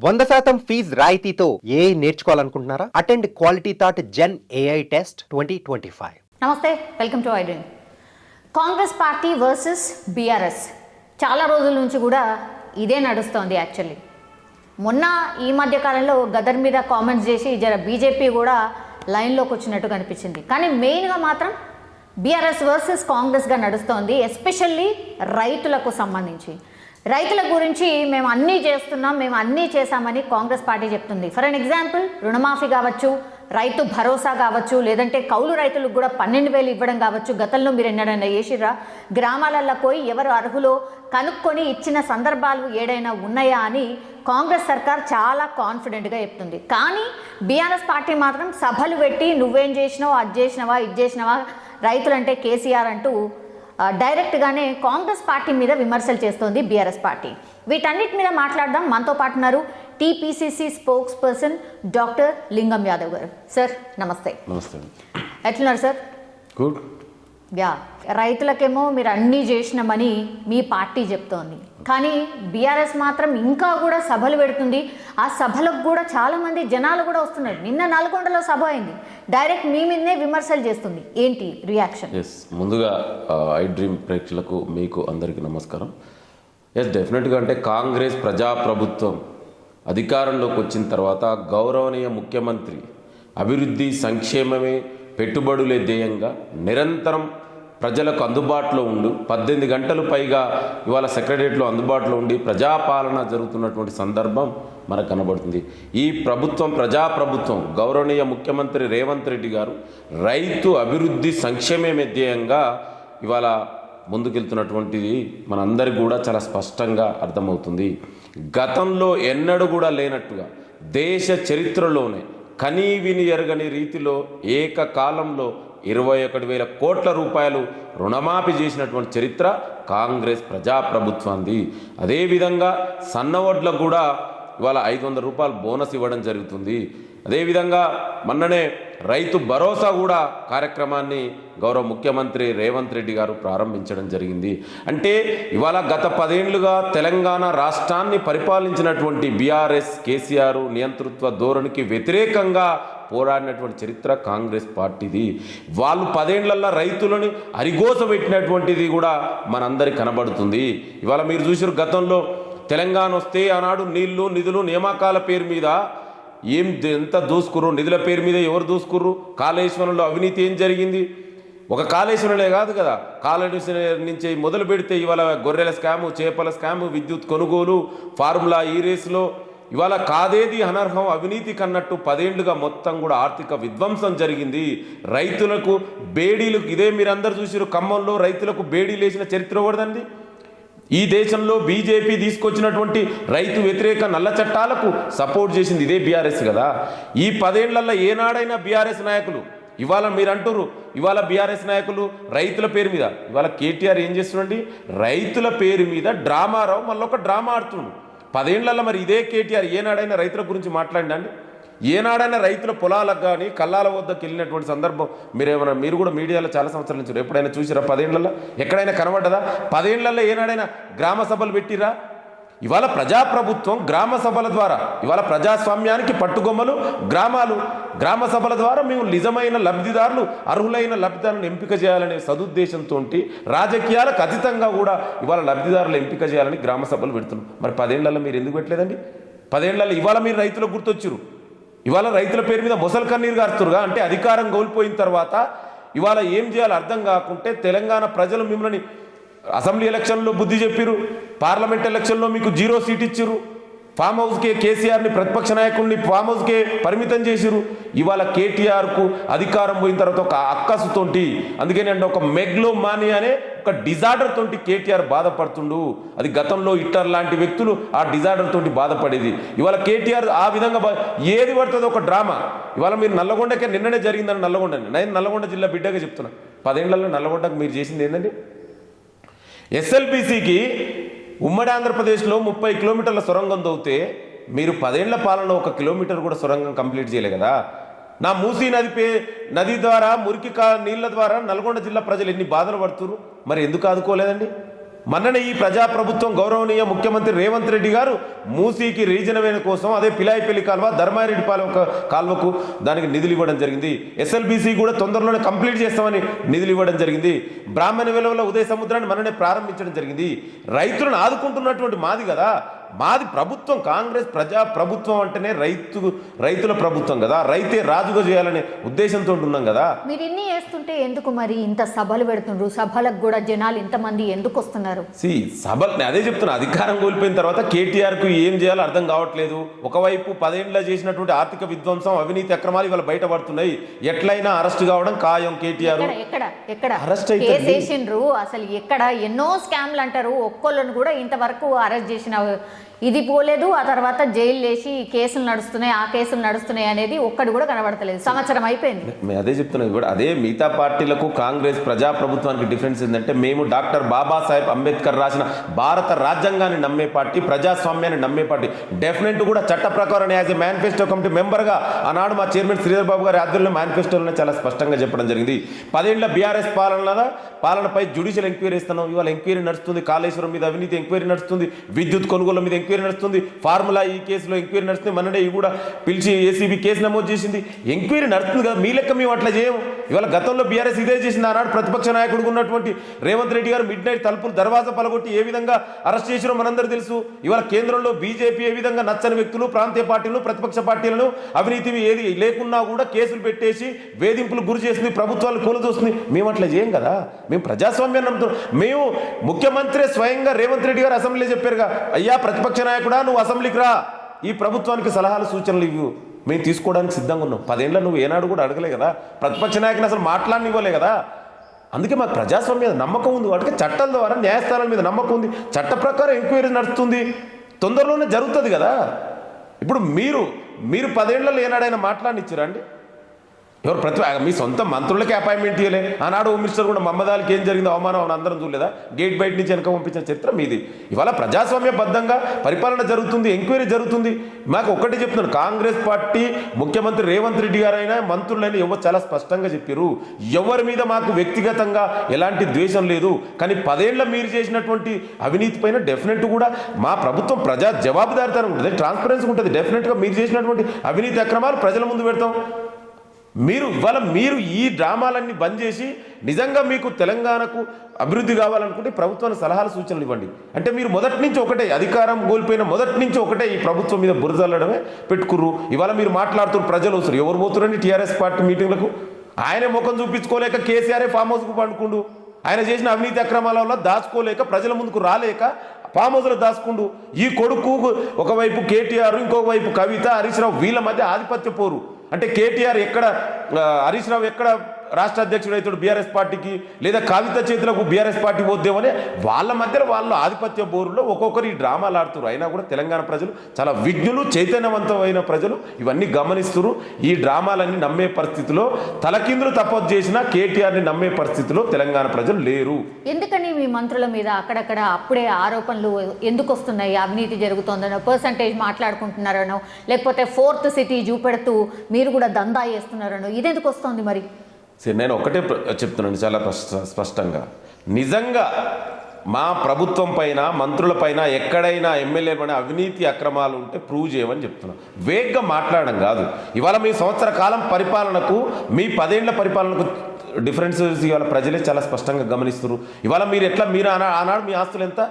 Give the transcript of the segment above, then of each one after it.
100% fees రాయితీతో ఏ నేర్చుకోవాలనుకుంటున్నారా? Attend quality thought gen AI test 2025. నమస్తే, welcome to iDream. Congress party versus BRS చాలా రోజుల నుంచి కూడా ఇదే నడుస్తోంది. యాక్చువల్లీ మొన్న ఈ మధ్య కాలంలో గదర్ మీద కామెంట్స్ చేసి జర బీజేపీ కూడా లైన్లోకి వచ్చినట్టు కనిపించింది. కానీ మెయిన్గా మాత్రం బీఆర్ఎస్ వర్సెస్ కాంగ్రెస్గా నడుస్తోంది. ఎస్పెషల్లీ రైతులకు సంబంధించి. రైతుల గురించి మేము అన్నీ చేస్తున్నాం, మేము అన్నీ చేశామని కాంగ్రెస్ పార్టీ చెప్తుంది. ఫర్ అన్ ఎగ్జాంపుల్, రుణమాఫీ కావచ్చు, రైతు భరోసా కావచ్చు, లేదంటే కౌలు రైతులకు కూడా 12,000 ఇవ్వడం కావచ్చు. గతంలో మీరు ఎన్నడైనా చేసిర్రా? గ్రామాలలో పోయి ఎవరు అర్హులో కనుక్కొని ఇచ్చిన సందర్భాలు ఏడైనా ఉన్నాయా అని కాంగ్రెస్ సర్కార్ చాలా కాన్ఫిడెంట్గా చెప్తుంది. కానీ బీఆర్ఎస్ పార్టీ మాత్రం సభలు పెట్టి నువ్వేం చేసినావు, అది చేసినావా, ఇది చేసినావా, రైతులంటే కేసీఆర్ అంటూ డైరెక్ట్గానే కాంగ్రెస్ పార్టీ మీద విమర్శలు చేస్తోంది బీఆర్ఎస్ పార్టీ. వీటన్నిటి మీద మాట్లాడదాం. మనతో పాటు ఉన్నారు టీపీసీసీ స్పోక్స్ పర్సన్ డాక్టర్ లింగం యాదవ్ గారు. సార్ నమస్తే. నమస్తే. ఎట్లున్నారు సార్? గుడ్. యా, రైతులకేమో మీరు అన్నీ చేసినామని మీ పార్టీ చెప్తోంది. కానీ బీఆర్ఎస్ మాత్రం ఇంకా కూడా సభలు పెడుతుంది. ఆ సభలకు కూడా చాలామంది జనాలు కూడా వస్తున్నారు. నిన్న నల్గొండలో సభ అయింది, డైరెక్ట్ మీ మీదనే విమర్శలు చేస్తుంది. ఏంటి రియాక్షన్? ఎస్, ముందుగా ఐ డ్రీమ్ ప్రేక్షకులకు మీకు అందరికీ నమస్కారం. ఎస్, డెఫినెట్గా అంటే కాంగ్రెస్ ప్రజాప్రభుత్వం అధికారంలోకి వచ్చిన తర్వాత గౌరవనీయ ముఖ్యమంత్రి అభివృద్ధి సంక్షేమమే పెట్టుబడులే ధ్యేయంగా నిరంతరం ప్రజలకు అందుబాటులో ఉండు 18 గంటలు పైగా ఇవాళ సెక్రటరియట్లో అందుబాటులో ఉండి ప్రజాపాలన జరుగుతున్నటువంటి సందర్భం మనకు కనబడుతుంది. ఈ ప్రభుత్వం ప్రజాప్రభుత్వం గౌరవనీయ ముఖ్యమంత్రి రేవంత్ రెడ్డి గారు రైతు అభివృద్ధి సంక్షేమమే ధ్యేయంగా ఇవాళ ముందుకెళ్తున్నటువంటిది మనందరికీ కూడా చాలా స్పష్టంగా అర్థమవుతుంది. గతంలో ఎన్నడూ కూడా లేనట్టుగా దేశ చరిత్రలోనే కనీవిని ఎరగని రీతిలో ఏకకాలంలో 21,000 కోట్ల రూపాయలు రుణమాఫీ చేసినటువంటి చరిత్ర కాంగ్రెస్ ప్రజాప్రభుత్వాన్ని. అదేవిధంగా సన్నవడ్లకు కూడా ఇవాళ 500 రూపాయలు బోనస్ ఇవ్వడం జరుగుతుంది. అదేవిధంగా మొన్ననే రైతు భరోసా కూడా కార్యక్రమాన్ని గౌరవ ముఖ్యమంత్రి రేవంత్ రెడ్డి గారు ప్రారంభించడం జరిగింది. అంటే ఇవాళ గత 10 ఏళ్లుగా తెలంగాణ రాష్ట్రాన్ని పరిపాలించినటువంటి బీఆర్ఎస్ కేసీఆర్ నియంతృత్వ ధోరణికి వ్యతిరేకంగా పోరాడినటువంటి చరిత్ర కాంగ్రెస్ పార్టీది. వాళ్ళు 10 ఏళ్లలో రైతులను అరిగోస పెట్టినటువంటిది కూడా మనందరికి కనబడుతుంది. ఇవాళ మీరు చూసారు, గతంలో తెలంగాణ వస్తే ఆనాడు నీళ్లు నిధులు నియామకాల పేరు మీద ఎంత దూసుకుర్రు, నిధుల పేరు మీద ఎవరు దూసుకుర్రు, కాళేశ్వరంలో అవినీతి ఏం జరిగింది? ఒక కాళేశ్వరంలో కాదు కదా, కాళేశ్వరం నుంచి మొదలు పెడితే ఇవాళ గొర్రెల స్కాము, చేపల స్కాము, విద్యుత్ కొనుగోలు, ఫార్ములా ఈ రేసులో ఇవాళ కాదేది అనర్హం అవినీతి కన్నట్టు 10 ఏళ్లుగా మొత్తం కూడా ఆర్థిక విధ్వంసం జరిగింది. రైతులకు బేడీలు, ఇదే మీరందరూ చూసారు, ఖమ్మంలో రైతులకు బేడీలు వేసిన చరిత్ర కూడదండి. ఈ దేశంలో బీజేపీ తీసుకొచ్చినటువంటి రైతు వ్యతిరేక నల్ల చట్టాలకు సపోర్ట్ చేసింది ఇదే బీఆర్ఎస్ కదా. ఈ 10 ఏళ్లలో ఏనాడైనా బీఆర్ఎస్ నాయకులు, ఇవాళ మీరు అంటున్నారు ఇవాళ బీఆర్ఎస్ నాయకులు రైతుల పేరు మీద, ఇవాళ కేటీఆర్ ఏం చేస్తున్నాండి, రైతుల పేరు మీద డ్రామారావు మళ్ళీ ఒక డ్రామా ఆడుతున్నాడు 10 ఏళ్లలో. మరి ఇదే కేటీఆర్ ఏనాడైనా రైతుల గురించి మాట్లాడండి? ఏనాడైనా రైతుల పొలాలకు కానీ కల్లాల వద్దకు వెళ్ళినటువంటి సందర్భం మీరు కూడా మీడియాలో చాలా సంవత్సరాల నుంచి ఎప్పుడైనా చూసిరా? 10 ఏళ్లలో ఎక్కడైనా కనబడ్డదా? 10 ఏళ్లలో ఏనాడైనా గ్రామ సభలు పెట్టిరా? ఇవాళ ప్రజాప్రభుత్వం గ్రామ సభల ద్వారా, ఇవాళ ప్రజాస్వామ్యానికి పట్టుగొమ్మలు గ్రామాలు, గ్రామ సభల ద్వారా మేము నిజమైన లబ్ధిదారులు, అర్హులైన లబ్ధిదారులను ఎంపిక చేయాలనే సదుద్దేశంతో రాజకీయాలకు అతీతంగా కూడా ఇవాళ లబ్ధిదారులు ఎంపిక చేయాలని గ్రామ సభలు పెడుతున్నాం. మరి 10 ఏళ్లలో మీరు ఎందుకు పెట్టలేదండి? 10 ఏళ్లలో ఇవాళ మీరు రైతులకు గుర్తొచ్చారు. ఇవాళ రైతుల పేరు మీద మొసలు కన్నీరు గారుతురుగా. అంటే అధికారం కోల్పోయిన తర్వాత ఇవాళ ఏం చేయాలో అర్థం కాకుంటే తెలంగాణ ప్రజలు మిమ్మల్ని అసెంబ్లీ ఎలక్షన్లో బుద్ధి చెప్పిరు, పార్లమెంట్ ఎలక్షన్లో మీకు 0 సీట్ ఇచ్చిరు, ఫామ్ హౌస్కే కేసీఆర్ని ప్రతిపక్ష నాయకుడిని ఫామ్ హౌస్కే పరిమితం చేసిరు. ఇవాళ కేటీఆర్కు అధికారం పోయిన తర్వాత ఒక అక్కసుతోటి, అందుకని అంటే ఒక మెగ్లోమాని అనే ఒక డిజార్డర్ తోటి కేటీఆర్ బాధపడుతుండు. అది గతంలో హిట్లర్ లాంటి వ్యక్తులు ఆ డిజార్డర్ తోటి బాధపడేది. ఇవాళ కేటీఆర్ ఆ విధంగా ఏది పడుతుందో ఒక డ్రామా. ఇవాళ మీరు నల్లగొండకే నిన్ననే జరిగిందని నల్లగొండని, నేను నల్లగొండ జిల్లా బిడ్డగా చెప్తున్నా. 10 ఏళ్లలో నల్లగొండకు మీరు చేసింది ఏంటండి? ఎస్ఎల్బీసీకి ఉమ్మడి ఆంధ్రప్రదేశ్లో 30 కిలోమీటర్ల సొరంగం తవ్వితే మీరు 10 ఏళ్ల పాలన 1 కిలోమీటర్ కూడా సొరంగం కంప్లీట్ చేయలే కదా. నా మూసీ నది ద్వారా మురికి నీళ్ల ద్వారా నల్గొండ జిల్లా ప్రజలు ఎన్ని బాధలు పడుతున్నారు, మరి ఎందుకు ఆదుకోలేదండి? మొన్ననే ఈ ప్రజాప్రభుత్వం గౌరవనీయ ముఖ్యమంత్రి రేవంత్ రెడ్డి గారు మూసీకి రీజనవేణ కోసం అదే పిలాయిపల్లి కాలువ ధర్మారెడ్డి కాలువకు దానికి నిధులు ఇవ్వడం జరిగింది. ఎస్ఎల్బీసీ కూడా తొందరలోనే కంప్లీట్ చేస్తామని నిధులు ఇవ్వడం జరిగింది. బ్రాహ్మణ వెలువల ఉదయ సముద్రాన్ని మననే ప్రారంభించడం జరిగింది. రైతులను ఆదుకుంటున్నటువంటి మాది కదా, మాది ప్రభుత్వం. కాంగ్రెస్ ప్రజా ప్రభుత్వం అంటేనే రైతుల ప్రభుత్వం కదా, రైతే రాజుగా చేయాలనే ఉద్దేశంతో ఉన్నాం కదా. మీరు ఇన్ని చేస్తుంటే ఎందుకు మరి ఇంత సభలు పెడుతుండ్రు? సభలకు కూడా జనాలు ఇంతమంది ఎందుకు వస్తున్నారు? సభలు అదే చెప్తున్నా, అధికారం కోల్పోయిన తర్వాత కేటీఆర్కు ఏం చేయాలో అర్థం కావట్లేదు. ఒకవైపు 10 ఏళ్ల చేసినటువంటి ఆర్థిక విధ్వంసం, అవినీతి అక్రమాలు ఇవాళ బయటపడుతున్నాయి. ఎట్లయినా అరెస్ట్ కావడం ఖాయం. కేటీఆర్ అరెస్ట్ చేసిండ్రు. అసలు ఎక్కడ ఎన్నో స్కామ్లు అంటారు, ఒక్కొల్లను కూడా ఇంతవరకు అరెస్ట్ చేసిన ఇది పోలేదు. ఆ తర్వాత జైలు వేసి కేసులు నడుస్తున్నాయి, ఆ కేసులు నడుస్తున్నాయి అనేది ఒక్కడు కూడా కనబడతలేదు. సంవత్సరం అయిపోయింది. అదే చెప్తున్నాం కూడా. అదే మిగతా పార్టీలకు కాంగ్రెస్ ప్రజాప్రభుత్వానికి డిఫరెన్స్ ఏంటంటే, మేము డాక్టర్ బాబాసాహెబ్ అంబేద్కర్ రాసిన భారత రాజ్యాంగాన్ని నమ్మే పార్టీ, ప్రజాస్వామ్యాన్ని నమ్మే పార్టీ. డెఫినెట్ కూడా చట్ట ప్రకారం యాజ్ ఎ మేనిఫెస్టో కమిటీ మెంబర్గా ఆనాడు మా చైర్మన్ శ్రీధర్ బాబు గారి ఆధ్వర్యంలో మేనిఫెస్టోలో చాలా స్పష్టంగా చెప్పడం జరిగింది. 10 ఏళ్ల బీఆర్ఎస్ పాలనపై జ్యుడిషియల్ ఎంక్వైరీ ఇస్తున్నాం. ఇవాళ ఎంక్వైరీ నడుస్తుంది. కాళేశ్వరం మీద అవినీతి ఎంక్వైరీ నడుస్తుంది. విద్యుత్ కొనుగోలు మీద ఎంక్వైరీ నడుస్తుంది. ఫార్ములా ఈ కేసులో ఎంక్వైరీ నడుస్తుంది. మననే ఇవి కూడా పిలిచి ఏసీబీ కేసు నమోదు చేసింది. ఎంక్వైరీ నడుస్తుంది కదా, మీ లెక్క మేము అట్లా చేయము. ఇవాళ గతంలో బీఆర్ఎస్ ఇదే చేసింది. ఆనాడు ప్రతిపక్ష నాయకుడు ఉన్నటువంటి రేవంత్ రెడ్డి గారు మిడ్ నైట్ తలుపులు దర్వాజా పలగొట్టి ఏ విధంగా అరెస్ట్ చేసిరో మనందరూ తెలుసు. ఇవాళ కేంద్రంలో బీజేపీ ఏ విధంగా నచ్చని వ్యక్తులు, ప్రాంతీయ పార్టీలను, ప్రతిపక్ష పార్టీలను అవినీతి ఏది లేకున్నా కూడా కేసులు పెట్టేసి వేధింపులు గురి చేసింది, ప్రభుత్వాలు కూలదోస్తుంది. మేము అట్లా చేయం కదా. మేము ప్రజాస్వామ్యాన్ని నమ్ముతాం. మేము ముఖ్యమంత్రి స్వయంగా రేవంత్ రెడ్డి గారు అసెంబ్లీలో చెప్పారుగా, అయ్యా ప్రతిపక్ష నాయకుడా నువ్వు అసెంబ్లీకి రా, ఈ ప్రభుత్వానికి సలహాలు సూచనలు ఇవ్వు, మేము తీసుకోవడానికి సిద్ధంగా ఉన్నాం. 10 ఏళ్ళ నువ్వు ఏనాడు కూడా అడగలే కదా, ప్రతిపక్ష నాయకుని అసలు మాట్లాడనివ్వలే కదా. అందుకే మాకు ప్రజాస్వామ్యం మీద నమ్మకం ఉంది. వాటికి చట్టాల ద్వారా న్యాయస్థానాల మీద నమ్మకం ఉంది. చట్ట ప్రకారం ఎంక్వైరీ నడుస్తుంది, తొందరలోనే జరుగుతుంది కదా. ఇప్పుడు మీరు 10 ఏళ్లలో ఏనాడైనా మాట్లాడినిచ్చారా అండి? ఎవరు మీ సొంత మంత్రులకే అపాయింట్మెంట్ ఇవ్వలే. ఆనాడు హోమ్ మినిస్టర్ కూడా మమ్మదాలకి ఏం జరిగిందో అవమానం అందరం చూడలేదా? గేట్ బయట నుంచి వెనక పంపించిన చరిత్ర మీది. ఇవాళ ప్రజాస్వామ్యబద్ధంగా పరిపాలన జరుగుతుంది, ఎంక్వైరీ జరుగుతుంది. మాకు ఒక్కటి చెప్తున్నాను, కాంగ్రెస్ పార్టీ ముఖ్యమంత్రి రేవంత్ రెడ్డి గారైనా మంత్రులైనా ఎవరు చాలా స్పష్టంగా చెప్పారు, ఎవరి మీద మాకు వ్యక్తిగతంగా ఎలాంటి ద్వేషం లేదు. కానీ 10 ఏళ్ల మీరు చేసినటువంటి అవినీతి పైన డెఫినెట్ కూడా మా ప్రభుత్వం ప్రజా జవాబుదారితనం ఉంటుంది, ట్రాన్స్పరెన్సీ ఉంటుంది. డెఫినెట్గా మీరు చేసినటువంటి అవినీతి అక్రమాలు ప్రజల ముందు పెడతాం. మీరు ఈ డ్రామాలన్నీ బంద్ చేసి నిజంగా మీకు తెలంగాణకు అభివృద్ధి కావాలనుకుంటే ప్రభుత్వానికి సలహాలు సూచనలు ఇవ్వండి. అంటే మీరు మొదటి నుంచి ఒకటే, అధికారం కోల్పోయిన మొదటి నుంచి ఒకటే ఈ ప్రభుత్వం మీద బురదల్లడమే పెట్టుకుర్రు. ఇవాళ మీరు మాట్లాడుతున్న ప్రజలు వస్తారు. ఎవరు పోతురండి టీఆర్ఎస్ పార్టీ మీటింగ్లకు? ఆయనే ముఖం చూపించుకోలేక కేసీఆర్ ఫామ్ హౌస్కు పండుకుండు. ఆయన చేసిన అవినీతి అక్రమాల వల్ల దాచుకోలేక, ప్రజల ముందుకు రాలేక ఫామ్ హౌస్లో దాచుకుండు. ఈ కొడుకు ఒకవైపు కేటీఆర్, ఇంకొక వైపు కవిత, హరీష్ రావు, వీళ్ళ మధ్య ఆధిపత్య పోరు. అంటే కేటీఆర్ ఎక్కడ, హరీష్ రావు ఎక్కడ రాష్ట్ర అధ్యక్షుడు అవుతాడు బీఆర్ఎస్ పార్టీకి, లేదా కవిత చేతులకు బీఆర్ఎస్ పార్టీ పోద్దేమని వాళ్ళ మధ్యలో వాళ్ళ ఆధిపత్య బోరులో ఒక్కొక్కరు ఈ డ్రామాలు ఆడుతున్నారు. అయినా కూడా తెలంగాణ ప్రజలు చాలా విజ్ఞులు, చైతన్యవంతమైన ప్రజలు ఇవన్నీ గమనిస్తున్నారు. ఈ డ్రామాలన్నీ నమ్మే పరిస్థితిలో, తలకిందులు తప్పదు చేసిన కేటీఆర్ని నమ్మే పరిస్థితిలో తెలంగాణ ప్రజలు లేరు. ఎందుకని మీ మంత్రుల మీద అక్కడక్కడ అప్పుడే ఆరోపణలు ఎందుకు వస్తున్నాయి? అవినీతి జరుగుతుందనో, పర్సంటేజ్ మాట్లాడుకుంటున్నారనో, లేకపోతే 4th సిటీ చూపెడుతూ మీరు కూడా దందా చేస్తున్నారనో, ఇదెందుకు వస్తుంది మరి? సరే, నేను ఒకటే చెప్తున్నాను చాలా స్పష్టంగా, నిజంగా మా ప్రభుత్వం పైన, మంత్రుల పైన ఎక్కడైనా ఎమ్మెల్యేల పైన అవినీతి అక్రమాలు ఉంటే ప్రూవ్ చేయమని చెప్తున్నాం. వేగ్గా మాట్లాడడం కాదు. ఇవాళ మీ సంవత్సర కాలం పరిపాలనకు, మీ 10 ఏళ్ల పరిపాలనకు డిఫరెన్సెస్ ఇవాళ ప్రజలే చాలా స్పష్టంగా గమనిస్తున్నారు. ఇవాళ మీరు ఆనాడు మీ ఆస్తులు ఎంత,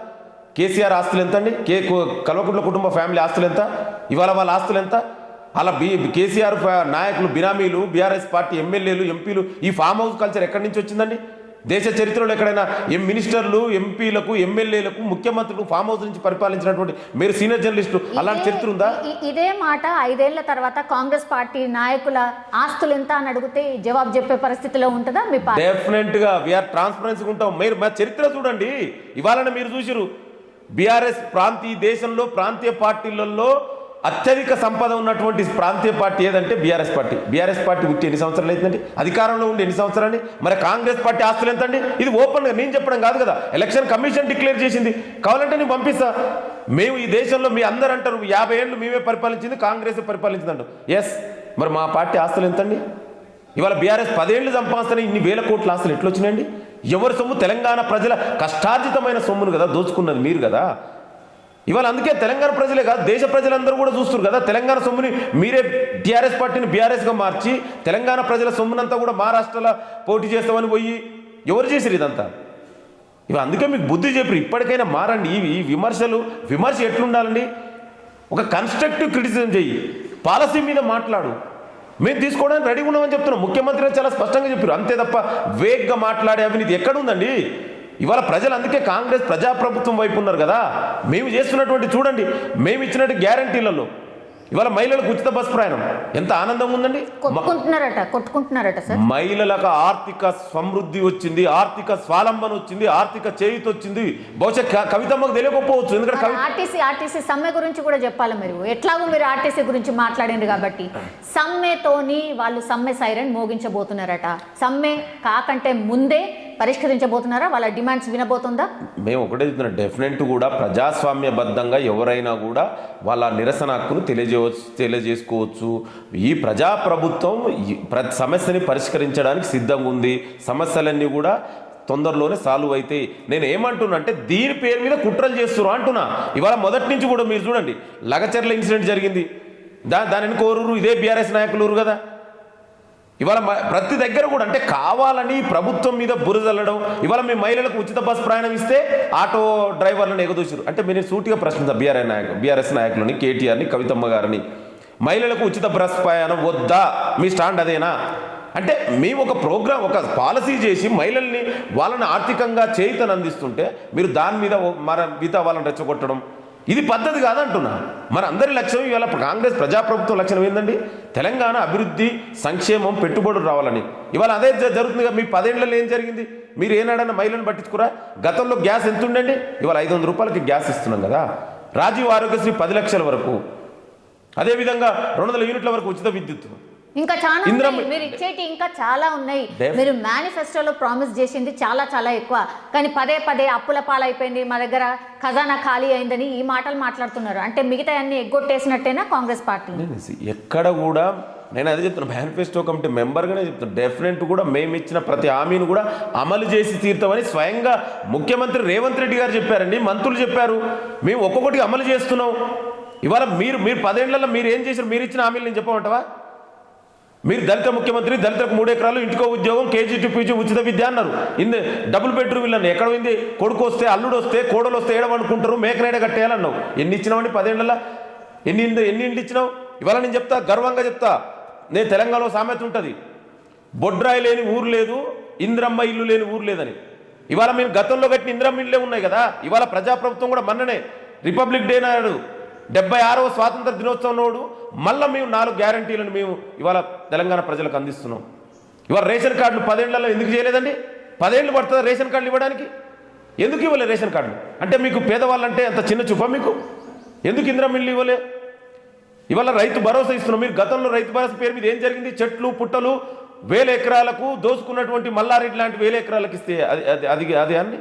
కేసీఆర్ ఆస్తులు ఎంత అండి, కల్వకుంట్ల కుటుంబ ఫ్యామిలీ ఆస్తులు ఎంత, ఇవాళ వాళ్ళ ఆస్తులు ఎంత? అలా కేసీఆర్ నాయకులు, బినామీలు, బీఆర్ఎస్ పార్టీ ఎమ్మెల్యేలు, ఎంపీలు, ఈ ఫామ్ హౌస్ కల్చర్ ఎక్కడి నుంచి వచ్చిందండి? దేశ చరిత్రలో ఎక్కడైనా మినిస్టర్లు, ఎంపీలకు, ఎమ్మెల్యేలకు, ముఖ్యమంత్రులకు ఫామ్ హౌస్ నుంచి పరిపాలించినటువంటి మీరు సీనియర్ జర్నలిస్టు, అలాంటి చరిత్ర ఉందా? ఇదే మాట 5 ఏళ్ల తర్వాత కాంగ్రెస్ పార్టీ నాయకుల ఆస్తులు ఎంత అని అడిగితే జవాబు చెప్పే పరిస్థితిలో ఉంటుందా మీ పార్టీ? డెఫినెట్ గా వీఆర్ ట్రాన్స్పరెన్సీగా ఉంటాం. మీరు మా చరిత్ర చూడండి. ఇవాళ మీరు చూసిరు బీఆర్ఎస్ దేశంలో ప్రాంతీయ పార్టీలలో అత్యధిక సంపద ఉన్నటువంటి ప్రాంతీయ పార్టీ ఏదంటే బీఆర్ఎస్ పార్టీ. బీఆర్ఎస్ పార్టీ పుట్టి ఎన్ని సంవత్సరాలు అవుతుందండి? అధికారంలో ఉండి ఎన్ని సంవత్సరాలు? మరి కాంగ్రెస్ పార్టీ ఆస్తులు ఎంతండి? ఇది ఓపెన్గా నేను చెప్పడం కాదు కదా, ఎలక్షన్ కమిషన్ డిక్లేర్ చేసింది. కావాలంటే నేను పంపిస్తా. మేము ఈ దేశంలో మీ అందరూ అంటారు 50 ఏళ్ళు మేమే పరిపాలించింది, కాంగ్రెస్ పరిపాలించింది అంటారు. ఎస్, మరి మా పార్టీ ఆస్తులు ఎంతండి? ఇవాళ బీఆర్ఎస్ 10 ఏళ్ళు సంపాదిస్తానే ఇన్ని వేల కోట్ల ఆస్తులు ఎట్లా వచ్చినాయండి? ఎవరి సొమ్ము? తెలంగాణ ప్రజల కష్టార్జితమైన సొమ్మును కదా దోచుకున్నది మీరు కదా. ఇవాళ అందుకే తెలంగాణ ప్రజలే కాదు దేశ ప్రజలందరూ కూడా చూస్తారు కదా, తెలంగాణ సొమ్ముని మీరే టీఆర్ఎస్ పార్టీని బీఆర్ఎస్గా మార్చి తెలంగాణ ప్రజల సొమ్మునంతా కూడా మహారాష్ట్రలో పోటీ చేస్తామని పోయి ఎవరు చేశారు ఇదంతా? ఇవి అందుకే మీకు బుద్ధి చెప్పి ఇప్పటికైనా మారండి. ఈ విమర్శ ఎట్లుండాలండి? ఒక కన్స్ట్రక్టివ్ క్రిటిసిజం చెయ్యి, పాలసీ మీద మాట్లాడు. మేము తీసుకోవడానికి రెడీ ఉన్నామని చెప్తున్నాం. ముఖ్యమంత్రి చాలా స్పష్టంగా చెప్పారు. అంతే తప్ప వేగ్గా మాట్లాడే అవినీతి ఎక్కడుందండి? ఇవాళ ప్రజలు అందుకే కాంగ్రెస్ ప్రజాప్రభుత్వం వైపు ఉన్నారు కదా. మేము చేస్తున్నటువంటి చూడండి, మేము ఇచ్చినట్టు గ్యారంటీలలో ఇవాళ మహిళలకు ఉచిత బస్ ప్రయాణం ఎంత ఆనందంగా ఉందండి. కొట్టుకుంటున్నారట సార్. మహిళలకు ఆర్థిక సమృద్ధి వచ్చింది, ఆర్థిక స్వాలంబన వచ్చింది, ఆర్థిక చేయుత వచ్చింది. బహుశా కవితమ్మకు తెలియకపోవచ్చు, ఎందుకంటే ఆర్టీసీ సమ్మె గురించి కూడా చెప్పాలి. ఎట్లాగో మీరు ఆర్టీసీ గురించి మాట్లాడింది కాబట్టి సమ్మెతోని వాళ్ళు సమ్మె సైరన్ మోగించబోతున్నారట. సమ్మె కాకంటే ముందే పరిష్కరించబోతున్నారా? వాళ్ళ డిమాండ్స్ వినబోతుందా? మేము ఒకటే చెప్తున్నాం, డెఫినెట్ కూడా ప్రజాస్వామ్యబద్ధంగా ఎవరైనా కూడా వాళ్ళ నిరసన హక్కును తెలియజేసుకోవచ్చు. ఈ ప్రజాప్రభుత్వం ప్రతి సమస్యని పరిష్కరించడానికి సిద్ధంగా ఉంది. సమస్యలన్నీ కూడా తొందరలోనే సాల్వ్ అవుతాయి. నేను ఏమంటున్నా అంటే దీని పేరు మీద కుట్రలు చేస్తున్నారు అంటున్నా. ఇవాళ మొదటి నుంచి కూడా మీరు చూడండి, లగచర్ల ఇన్సిడెంట్ జరిగింది, దానిని కోరూరు ఇదే బీఆర్ఎస్ నాయకులు కదా. ఇవాళ ప్రతి దగ్గర కూడా అంటే కావాలని ప్రభుత్వం మీద బురదల్లడం. ఇవాళ మీ మహిళలకు ఉచిత బస్ ప్రయాణం ఇస్తే ఆటో డ్రైవర్లను ఎగదూసారు. అంటే మీరు సూటిగా ప్రశ్నించారు బీఆర్ఎస్ నాయకులని, కేటీఆర్ని, కవితమ్మ గారిని, మహిళలకు ఉచిత బస్ ప్రయాణం వద్దా? మీ స్టాండ్ అదేనా? అంటే మేము ఒక ప్రోగ్రామ్, ఒక పాలసీ చేసి మహిళల్ని వాళ్ళని ఆర్థికంగా చేయుతను అందిస్తుంటే మీరు దాని మీద మిగతా వాళ్ళని రెచ్చగొట్టడం ఇది పద్ధతి కాదంటున్నా. మన అందరి లక్ష్యం ఇవాళ కాంగ్రెస్ ప్రజాప్రభుత్వం లక్ష్యం ఏంటండి? తెలంగాణ అభివృద్ధి, సంక్షేమం, పెట్టుబడులు రావాలని. ఇవాళ అదే జరుగుతుంది కదా. మీ 10 ఏళ్లలో ఏం జరిగింది? మీరు ఏనాడన్నా మహిళలను పట్టించుకురా? గతంలో గ్యాస్ ఎంత ఉండండి, ఇవాళ 500 రూపాయలకి గ్యాస్ ఇస్తున్నాం కదా. రాజీవ్ ఆరోగ్యశ్రీ 10 లక్షల వరకు, అదేవిధంగా 200 యూనిట్ల వరకు ఉచిత విద్యుత్. ఇంకా చాలా మీరు ఇచ్చేటి ఇంకా చాలా ఉన్నాయి. మీరు మేనిఫెస్టోలో ప్రామిస్ చేసింది చాలా చాలా ఎక్కువ, కానీ పదే అప్పుల పాలైపోయింది, మా దగ్గర ఖజానా ఖాళీ అయిందని ఈ మాటలు మాట్లాడుతున్నారు. అంటే మిగతా అన్ని ఎగ్గొట్టేసినట్టేనా కాంగ్రెస్ పార్టీ? ఎక్కడ కూడా నేను అదే చెప్తున్నా, మేనిఫెస్టో కమిటీ మెంబర్గానే చెప్తాను. డెఫినెట్ కూడా మేము ఇచ్చిన ప్రతి హామీని కూడా అమలు చేసి తీరుతామని స్వయంగా ముఖ్యమంత్రి రేవంత్ రెడ్డి గారు చెప్పారండి, మంత్రులు చెప్పారు. మేము ఒక్కొక్కటి అమలు చేస్తున్నాం. ఇవాళ మీరు 10 ఏళ్లలో మీరు ఏం చేశారు? మీరు ఇచ్చిన హామీలు నేను చెప్పమంటావా? మీరు దళిత ముఖ్యమంత్రి, దళితులకు 3 ఎకరాలు, ఇంటికో ఉద్యోగం, కేజీ టు పీజీ ఉచిత విద్య అన్నారు. డబుల్ బెడ్రూమ్ ఇల్లు ఎక్కడ పోయింది? కొడుకు వస్తే, అల్లుడు వస్తే, కోడలు వస్తే ఏడవనుకుంటారు, మేకనేడ కట్టేయాలన్నావు. ఎన్ని ఇచ్చినావండి 10 ఏళ్లలో? ఎన్ని ఇండ్లు ఇచ్చినావు? ఇవాళ నేను చెప్తా, గర్వంగా చెప్తా, నేను తెలంగాణలో సామెత ఉంటుంది, బొడ్రాయి లేని ఊరు లేదు, ఇంద్రమ్మ ఇల్లు లేని ఊరు లేదని. ఇవాళ మేము గతంలో కట్టిన ఇంద్రమ్మ ఇళ్ళే ఉన్నాయి కదా. ఇవాళ ప్రజాప్రభుత్వం కూడా మొన్ననే రిపబ్లిక్ డే నాడు 76వ స్వాతంత్ర దినోత్సవం నాడు మళ్ళీ మేము 4 గ్యారంటీలను మేము ఇవాళ తెలంగాణ ప్రజలకు అందిస్తున్నాం. ఇవాళ రేషన్ కార్డులు 10 ఏళ్లలో ఎందుకు చేయలేదండి? 10 ఏళ్ళు పడుతుందా రేషన్ కార్డులు ఇవ్వడానికి? ఎందుకు ఇవ్వలే రేషన్ కార్డులు? అంటే మీకు పేదవాళ్ళంటే అంత చిన్న చూపా మీకు? ఎందుకు ఇందిరమ్మ ఇల్లు ఇవ్వలే? ఇవాళ రైతు భరోసా ఇస్తున్నాం. మీరు గతంలో రైతు భరోసా పేరు మీద ఏం జరిగింది? చెట్లు పుట్టలు 1000 ఎకరాలకు దోసుకున్నటువంటి మల్లారెడ్డి లాంటి 1000 ఎకరాలకు ఇస్తే అది అన్ని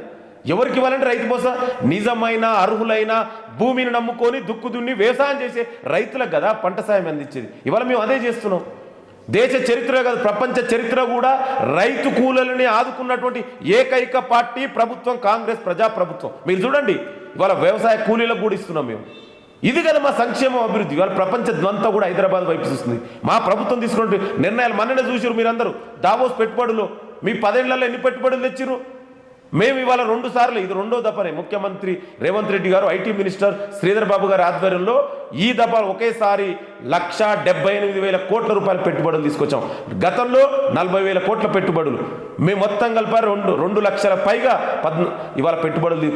ఎవరికి ఇవ్వాలంటే రైతు భరోసా నిజమైన అర్హులైన భూమిని నమ్ముకొని దుక్కు దున్ని వ్యవసాయం చేసే రైతులకు కదా పంట సాయం అందించేది. ఇవాళ మేము అదే చేస్తున్నాం. దేశ చరిత్ర కాదు, ప్రపంచ చరిత్ర కూడా రైతు కూలీలని ఆదుకున్నటువంటి ఏకైక పార్టీ ప్రభుత్వం కాంగ్రెస్ ప్రజాప్రభుత్వం. మీరు చూడండి, ఇవాళ వ్యవసాయ కూలీలకు కూడా ఇస్తున్నాం మేము. ఇది కదా మా సంక్షేమం, అభివృద్ధి. ఇవాళ ప్రపంచమంతా కూడా హైదరాబాద్ వైపు చూస్తుంది. మా ప్రభుత్వం తీసుకున్న నిర్ణయాలు మొన్ననే చూసారు మీరందరూ. దావోస్ పెట్టుబడులు మీ 10 ఏళ్లలో ఎన్ని పెట్టుబడులు తెచ్చిరు? మేము ఇవాళ 2 సార్లు, ఇది 2వ దఫనే ముఖ్యమంత్రి రేవంత్ రెడ్డి గారు, ఐటీ మినిస్టర్ శ్రీధర్ బాబు గారి ఆధ్వర్యంలో ఈ దఫా ఒకేసారి 1,78,000 కోట్ల రూపాయల పెట్టుబడులు తీసుకొచ్చాం. గతంలో 40,000 కోట్ల పెట్టుబడులు మేము మొత్తం కలిపారు 2 లక్షల పైగా ఇవాళ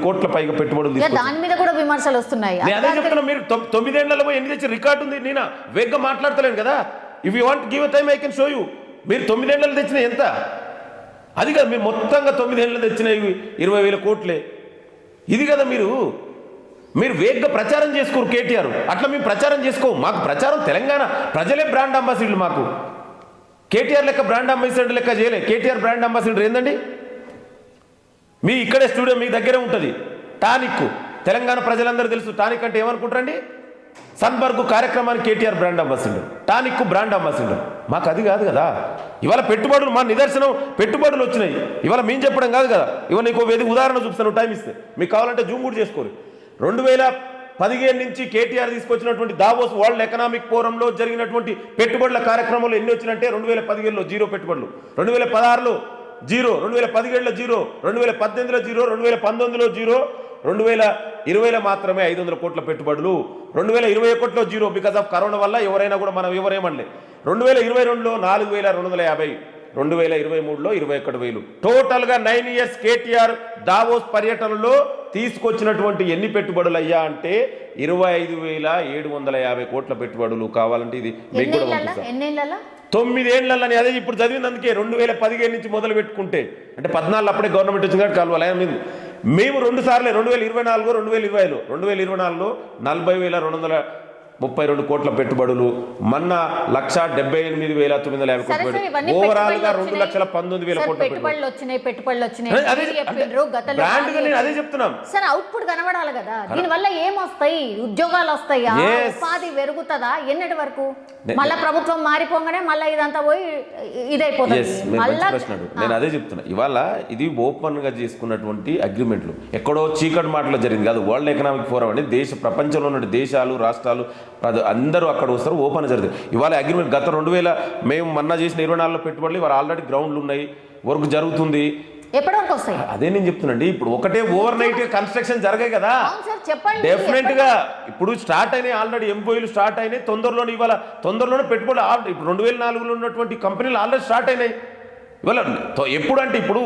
కోట్ల పైగా పెట్టుబడులు తీసుకొచ్చాం. దాని మీద కూడా విమర్శలు వస్తున్నాయి. నేను అదే చెప్తున్నా, మీరు 9 ఏళ్లలో ఎన్ని తెచ్చి రికార్డు ఉంది. నేను వేగంగా మాట్లాడతలేను కదా. If you want give a time I can show you. మీరు 9 ఏళ్లలో తెచ్చిన ఎంత? అది కదా మీరు మొత్తంగా 9 ఏళ్ళు తెచ్చిన 20,000 కోట్లే. ఇది కదా మీరు వేగ్గా ప్రచారం చేసుకోరు కేటీఆర్. అట్లా మేము ప్రచారం చేసుకోము. మాకు ప్రచారం తెలంగాణ ప్రజలే బ్రాండ్ అంబాసిడర్లు. మాకు కేటీఆర్ లెక్క బ్రాండ్ అంబాసిడర్ లెక్క చేయలే. కేటీఆర్ బ్రాండ్ అంబాసిడర్ ఏందండి? మీ ఇక్కడే స్టూడియో మీ దగ్గరే ఉంటుంది, టానిక్. తెలంగాణ ప్రజలందరూ తెలుసు టానిక్ అంటే ఏమనుకుంటారండి? సన్బర్గ్ కార్యక్రమానికి KTR brand ambassador, tonic brand ambassador. మాకు అది కాదు కదా. ఇవాళ పెట్టుబడులు మా నిదర్శనం పెట్టుబడులు వచ్చినాయి. ఇవాళ మేము చెప్పడం కాదు కదా. ఇవాళ నీకు వేదిక ఉదాహరణ చూపిస్తాను, టైం ఇస్తే మీకు కావాలంటే జూమ్ కూడా చేసుకోరు. 2015 నుంచి కేటీఆర్ తీసుకొచ్చినటువంటి దావోస్ వరల్డ్ ఎకనామిక్ ఫోరంలో జరిగినటువంటి పెట్టుబడుల కార్యక్రమంలో ఎన్ని వచ్చినంటే 2015లో జీరో పెట్టుబడులు, 2016లో జీరో, 2017లో జీరో, 2018లో జీరో, 2019లో జీరో, 2020లో మాత్రమే 500 కోట్ల పెట్టుబడులు, 2021లో జీరో బికాస్ ఆఫ్ కరోనా వల్ల ఎవరైనా కూడా మనం ఎవరేమనలే. 2022లో 4,250, 2023లో 21,000. టోటల్గా 9 ఇయర్స్ కేటీఆర్ దావోస్ పర్యటనలో తీసుకొచ్చినటువంటి ఎన్ని పెట్టుబడులు అయ్యా అంటే 25,750 కోట్ల పెట్టుబడులు. కావాలంటే ఇది మీకు కూడా పంపిస్తాను. 9 ఏళ్లని అదే ఇప్పుడు చదివినందుకే 2015 నుంచి మొదలు పెట్టుకుంటే అంటే 14 అప్పుడే గవర్నమెంట్ వచ్చింది కాబట్టి కలవాలి. మేము 2 సార్లే 2024, 2020లో 2024లో 40,232 కోట్ల పెట్టుబడులు, మొన్న 1,78,950 కోట్ల పెట్టుబడులు, ఓవరాల్ గా 2,19,000 కోట్ల పెట్టుబడులు వచ్చినాయి. అదే చెప్తున్నాం సార్. అవుట్పుట్ కనబడాలి కదా. దీని వల్ల ఏమొస్తాయి? ఉద్యోగాలు వస్తాయా? ఉపాధి పెరుగుతుందా? ఎన్నటి వరకు? మళ్ళా ప్రభుత్వం మారిపోగానే మళ్ళీ ఇదంతా పోయి ఇదైపోతుంది. నేను అదే చెప్తున్నా. ఇవాళ ఇది ఓపెన్ గా చేసుకున్నటువంటి అగ్రిమెంట్లు ఎక్కడో చీకటి మాటలో జరిగింది కాదు. వరల్డ్ ఎకనామిక్ ఫోరం అంటే ప్రపంచంలో ఉన్న దేశాలు, రాష్ట్రాలు అందరూ అక్కడ వస్తారు, ఓపెన్ జరుగుతుంది. ఇవాళ అగ్రిమెంట్ గత 2000 మేము మొన్న చేసిన 24లో పెట్టుబడులు ఇవాళ ఆల్రెడీ గ్రౌండ్లు ఉన్నాయి, వర్క్ జరుగుతుంది. ఎప్పటివరకు వస్తాయి? అదే నేను చెప్తున్నాండి. ఇప్పుడు ఒకటే ఓవర్ నైట్ కన్స్ట్రక్షన్ జరగాయి కదా. డెఫినెట్ గా ఇప్పుడు స్టార్ట్ అయినాయి, ఆల్రెడీ ఎంప్లాయీలు స్టార్ట్ అయినాయి. తొందరలోనే పెట్టుబడులు ఇప్పుడు 2004లో ఉన్నటువంటి కంపెనీలు ఆల్రెడీ స్టార్ట్ అయినాయి. ఇవాళ ఎప్పుడు అంటే ఇప్పుడు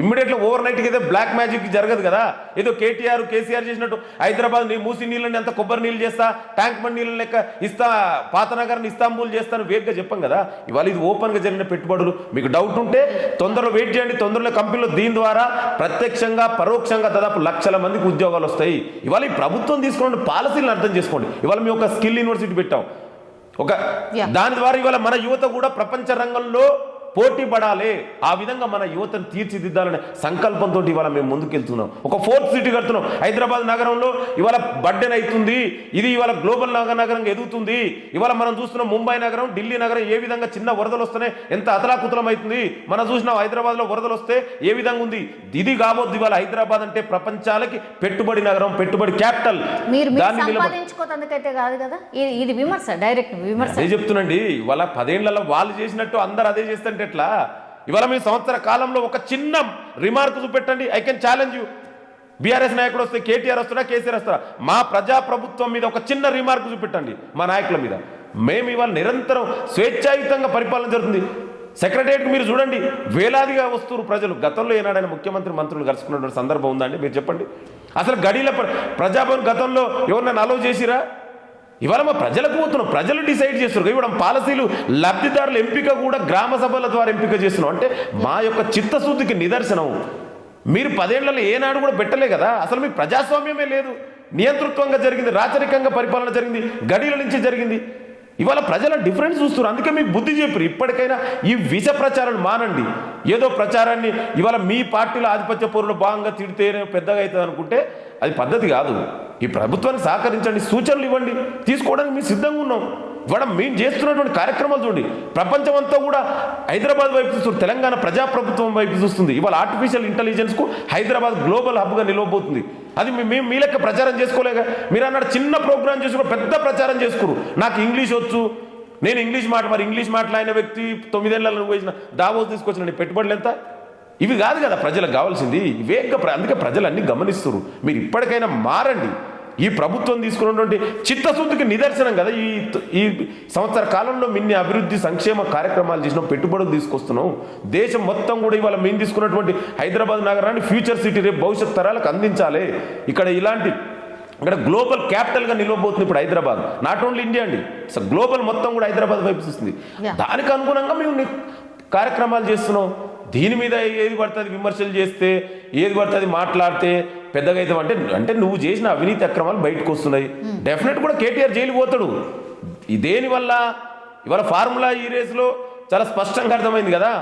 ఇమ్మీడియట్గా ఓవర్ నైట్కి అయితే బ్లాక్ మ్యాజిక్ జరగదు కదా. ఏదో కేసీఆర్ చేసినట్టు హైదరాబాద్ మూసి నీళ్ళని అంత కొబ్బరి నీళ్ళు చేస్తా, ట్యాంక్ బండ్ నీళ్ళని లెక్క ఇస్తా, పాత నగరాన్ని ఇస్తాంబుల్ చేస్తాను వేగ్గా చెప్పాం కదా. ఇవాళ ఇది ఓపెన్గా జరిగిన పెట్టుబడులు. మీకు డౌట్ ఉంటే తొందరలో వెయిట్ చేయండి. తొందరలో కంపెనీలో దీని ద్వారా ప్రత్యక్షంగా పరోక్షంగా దాదాపు 1,00,000 మందికి ఉద్యోగాలు వస్తాయి. ఇవాళ ఈ ప్రభుత్వం తీసుకున్న పాలసీలను అర్థం చేసుకోండి. ఇవాళ మేము ఒక స్కిల్ యూనివర్సిటీ పెట్టాం. దాని ద్వారా ఇవాళ మన యువత కూడా ప్రపంచ రంగంలో పోటీ పడాలి. ఆ విధంగా మన యువతను తీర్చిదిద్దాలనే సంకల్పంతో ఇవాళ మేము ముందుకెళ్తున్నాం. ఒక 4th సిటీ కడుతున్నాం. హైదరాబాద్ నగరంలో ఇవాళ బర్డెన్ అవుతుంది. ఇది ఇవాళ గ్లోబల్ నగరంగా ఎదుగుతుంది. ఇవాళ మనం చూస్తున్నాం ముంబై నగరం, ఢిల్లీ నగరం ఏ విధంగా చిన్న వరదలు వస్తున్నాయి, ఎంత అతలాకుతలం అవుతుంది. మనం చూసినాం హైదరాబాద్ లో వరదలు వస్తే ఏ విధంగా ఉంది. ఇది కాబోద్దు. ఇవాళ హైదరాబాద్ అంటే ప్రపంచాలకి పెట్టుబడి నగరం, పెట్టుబడి క్యాపిటల్. అదే చెప్తున్నాండి. ఇవాళ 10 ఏళ్లలో వాళ్ళు చేసినట్టు అందరు అదే చేస్తుంటే ఎట్లా? ఇవాళ మీ సంవత్సర కాలంలో ఒక చిన్న రిమార్క్ చూపెట్టండి. I can challenge you. BRS నాయకుడు వస్తే కేటీఆర్ వస్తాడా, కేసీఆర్ వస్తాడా? మా ప్రజాప్రభుత్వం మీద ఒక చిన్న రిమార్క్ చూపెట్టండి మా నాయకుల మీద. మేము ఇవాళ నిరంతరం స్వేచ్ఛాయుతంగా పరిపాలన జరుగుతుంది. సెక్రటరియట్కి మీరు చూడండి, వేలాదిగా వస్తున్నారు ప్రజలు. గతంలో ఏనాడైనా ముఖ్యమంత్రి మంత్రులు కలుసుకున్నటువంటి సందర్భం ఉందండి? మీరు చెప్పండి. అసలు గడిల ప్రజాభవన్ గతంలో ఎవరినైనా అలౌ చేసిరా? ఇవాళ మా ప్రజలకు పోతున్నాం, ప్రజలు డిసైడ్ చేస్తున్నారు. ఇవ్వడం పాలసీలు లబ్ధిదారుల ఎంపిక కూడా గ్రామ సభల ద్వారా ఎంపిక చేస్తున్నాం. అంటే మా యొక్క చిత్తశుద్ధికి నిదర్శనం. మీరు 10 ఏళ్లలో ఏనాడు కూడా పెట్టలే కదా. అసలు మీ ప్రజాస్వామ్యమే లేదు. నియంతృత్వంగా జరిగింది, రాచరికంగా పరిపాలన జరిగింది, గడిల నుంచి జరిగింది. ఇవాళ ప్రజల డిఫరెన్స్ చూస్తున్నారు. అందుకే మీకు బుద్ధి చెప్పారు. ఇప్పటికైనా ఈ విష ప్రచారాన్ని మానండి. ఏదో ప్రచారాన్ని ఇవాళ మీ పార్టీలో ఆధిపత్య పౌరులు భాగంగా తిడితేనే పెద్దగా అవుతుంది అనుకుంటే అది పద్ధతి కాదు. ఈ ప్రభుత్వానికి సహకరించండి, సూచనలు ఇవ్వండి, తీసుకోవడానికి మేము సిద్ధంగా ఉన్నాం. ఇవాళ మేము చేస్తున్నటువంటి కార్యక్రమాలు చూడండి. ప్రపంచం అంతా కూడా హైదరాబాద్ వైపు చూస్తుంది, తెలంగాణ ప్రజాప్రభుత్వం వైపు చూస్తుంది. ఇవాళ ఆర్టిఫిషియల్ ఇంటెలిజెన్స్కు హైదరాబాద్ గ్లోబల్ హబ్గా నిలవబోతుంది. అది మేము మీ లెక్క ప్రచారం చేసుకోలేక మీరు అన్నాడు చిన్న ప్రోగ్రామ్ చేసుకుని పెద్ద ప్రచారం చేసుకురు. నాకు ఇంగ్లీష్ వచ్చు, నేను ఇంగ్లీష్ మరి ఇంగ్లీష్ మాట్లాడిన వ్యక్తి 9 ఏళ్లలో పోయిన దావోస్ తీసుకొచ్చిన పెట్టుబడులు ఎంత? ఇవి కాదు కదా ప్రజలకు కావాల్సింది. వేగంగా అందుకే ప్రజలు అన్ని గమనిస్తున్నారు. మీరు ఇప్పటికైనా మారండి. ఈ ప్రభుత్వం తీసుకున్నటువంటి చిత్తశుద్ధికి నిదర్శనం కదా. ఈ సంవత్సర కాలంలో మిన్ని అభివృద్ధి సంక్షేమ కార్యక్రమాలు చేసినాం, పెట్టుబడులు తీసుకొస్తున్నాం. దేశం మొత్తం కూడా ఇవాళ మేము తీసుకున్నటువంటి హైదరాబాద్ నగరాన్ని ఫ్యూచర్ సిటీ, రేపు భవిష్యత్ తరాలకు అందించాలి. ఇక్కడ గ్లోబల్ క్యాపిటల్గా నిలవబోతుంది ఇప్పుడు హైదరాబాద్. నాట్ ఓన్లీ ఇండియా అండి, గ్లోబల్ మొత్తం కూడా హైదరాబాద్ వైపు చూస్తుంది. దానికి అనుగుణంగా మేము కార్యక్రమాలు చేస్తున్నాం. దీని మీద ఏది పడుతుంది విమర్శలు చేస్తే, ఏది పడుతుంది మాట్లాడితే పెద్దగా అవుతాం అంటే నువ్వు చేసిన అవినీతి అక్రమాలు బయటకు వస్తున్నాయి. డెఫినెట్ కూడా కేటీఆర్ జైలు పోతాడు. దేనివల్ల? ఇవాళ ఫార్ములా ఈ రేసులో చాలా స్పష్టంగా అర్థమైంది కదా.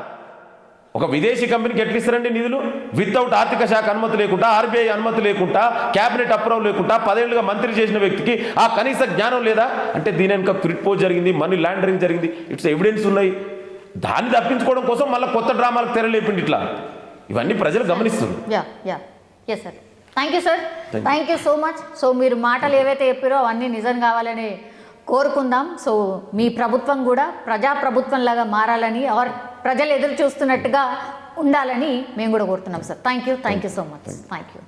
ఒక విదేశీ కంపెనీకి ఎట్లా ఇస్తారండి నిధులు? వితౌట్ ఆర్థిక శాఖ అనుమతి లేకుండా, ఆర్బీఐ అనుమతి లేకుండా, క్యాబినెట్ అప్రూవల్ లేకుండా 10 ఏళ్ళుగా మంత్రి చేసిన వ్యక్తికి ఆ కనీస జ్ఞానం లేదా? అంటే దీని వెనుక క్విట్ జరిగింది, మనీ లాండరింగ్ జరిగింది, ఇట్స్ ఎవిడెన్స్ ఉన్నాయి. దాన్ని తప్పించుకోవడం కోసం మళ్ళీ కొత్త డ్రామాలకు తెరలేపిండి ఇట్లా. ఇవన్నీ ప్రజలు గమనిస్తున్నారు. Yes sir, thank you sir, thank you so much. So మీరు మాటలు ఏవైతే చెప్పారో అవన్నీ నిజం కావాలని కోరుకుందాం. సో మీ ప్రభుత్వం కూడా ప్రజాప్రభుత్వం లాగా మారాలని, ఆర్ ప్రజలు ఎదురు చూస్తున్నట్టుగా ఉండాలని మేము కూడా కోరుతున్నాం sir. Thank you so much. Thank you.